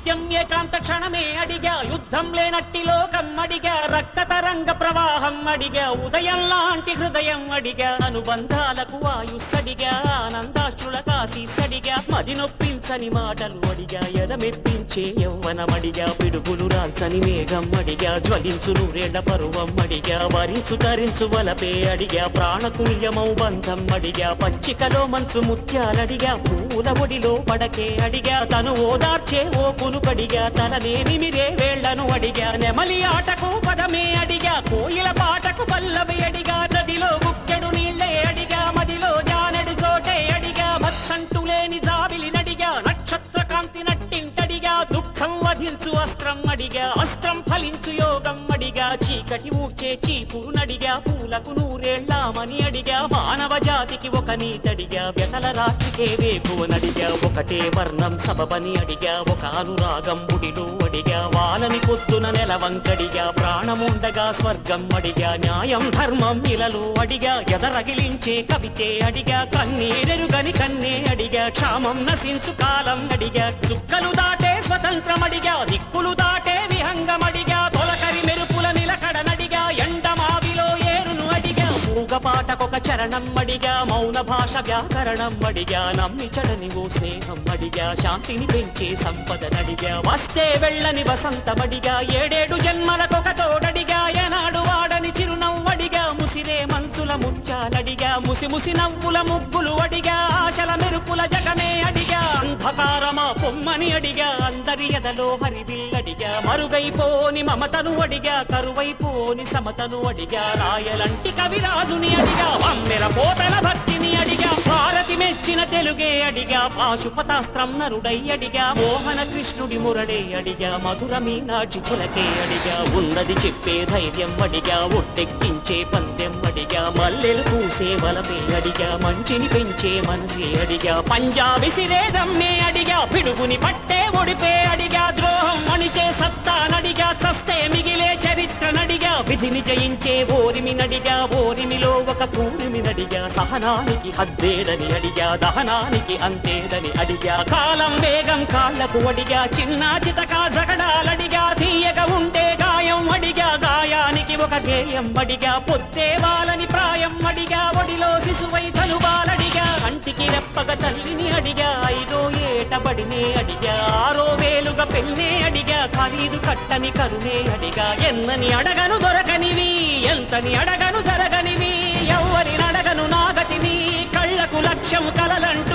నిత్యం ఏకాంత క్షణమే అడిగా యుద్ధం లేనట్టి లోకం అడిగా రక్త తరంగ ప్రవాహం అడిగా ఉదయం లాంటి హృదయం అడిగా అనుబంధాలకు ఆయుస్సడిగా ఆనందాశ్రుల కాశీసడిగా మది నొప్పించని మాటలు అడిగా ఎదమెప్పించే యవ్వనమడిగా పిడుగులు రాల్చని మేఘం అడిగా జ్వలించు నూరేళ్ల పరువం అడిగా వరించు తరించు వలపే అడిగా ప్రాణతుల్యమౌ బంధం అడిగా పచ్చికలో మంచు ముత్యాలడిగా పూల ఒడిలో పడకే అడిగా తను ఓదార్చే ఓ కునుకడిగా తననేమిరే వేళ్లను అడిగా నెమలి ఆటకు పదమే అడిగా కోయిల పాటకు పల్లవి అడిగా నదిలో గుక్కెడు నీళ్లే అడిగా మదిలో జానెడు చోటే అడిగా మత్సంటు లేని జాబిలి నడిగా నక్షత్ర కాంతి నట్టింటడిగా దుఃఖం వధించు అస్త్రం అడిగా అస్త్రం ఫలించు యోగం అడిగా చీకటి ఊడ్చే చీపురు నడిగా పూలకు నూరేళ్లామని అడిగా మానవ జాతికి ఒక నీతడిగా వ్యతల రాత్రికే వేకువనడిగా ఒకటే వర్ణం సబబని అడిగా ఒక అనురాగం ముడిలో అడిగా వానని పొద్దున నెలవంకడిగా ప్రాణముండగా స్వర్గం అడిగా న్యాయం ధర్మం ఇలలో అడిగా ఎదరగిలించే కవితే అడిగా కన్నీరెరుగని కన్నే అడిగా క్షామం నశించు కాలం అడిగా చుక్కలు దాటే స్వతంత్రం అడిగా దిక్కులు దాటే విహంగమడిగా తొలకరి మెరుపుల నిలకడనడిగా ఎండమావిలో ఏరును అడిగా మూగపాటకొక చరణం అడిగా మౌన భాష వ్యాకరణం అడిగా నమ్మి చడని ఓ స్నేహం అడిగా శాంతిని పెంచే సంపదనడిగా వస్తే వెళ్ళని వసంతమడిగా ఏడేడు జన్మలకొక తోడడిగా ఎనాడు వాడని చిరునవ్వడిగా ముసిరే మంచుల ముత్యాలడిగా ముసి నవ్వుల ముగ్గులు అడిగా ఆశల మెరుపుల జగమే అడిగా అంధకారమా పొమ్మని అడిగా అందరి ఎదలో హరివిల్లడిగా మరుగైపోని మమతను అడిగా కరువైపోని సమతను అడిగా రాయలంటి కవిరాజుని అడిగా అమ్మెర పోతల భక్తిని అడిగా భారతి మెచ్చిన తెలుగే అడిగా పాశుపతాస్త్రం నరుడై అడిగా మోహన కృష్ణుడి మురడే అడిగా మధుర మీనాక్షి చిలకే అడిగా ఉన్నది చెప్పే ధైర్యం అడిగా ఒట్టెక్కించే పందెం అడిగా మల్లెలు పూసే వలమే అడిగా మంచిని పెంచే మనసే అడిగా పంజాబీ సిరేదమ్మే అడిగా పిడుగుని పట్టే ఒడిపే అడిగా ద్రోహం అణిచే సత్తా నడిగా చస్తే మిగిలే చరిత్ర నడిగా విధిని జయించే ఓరిమి నడిగా ఓరిమిలో ఒక కూరిమి నడిగా సహనానికి హద్దేదని అడిగా దహనానికి అంతేదని అడిగా కాలం వేగం కాళ్లకు అడిగా చిన్న చితకా జగడాలడిగా తీయగా ఉంటే గాయం అడిగా గాయానికి ఒక గేయం అడిగా పొద్దే వాళ్ళని ప్రాయం అడిగా ఒడిలో శిశువై తలుబాలడిగా కంటికి రెప్పగ తల్లిని అడిగా ఐదో ఏటబడినే అడిగా ఆరో వేలుగా పెన్నే అడిగా ఖరీదు కట్టని కరుణే అడిగా ఎన్నని అడగను దొరకనివి ఎంతని అడగను జరగనివి ఎవ్వరి నడగను నాగతిని కళ్ళకు లక్ష్యం కలలంట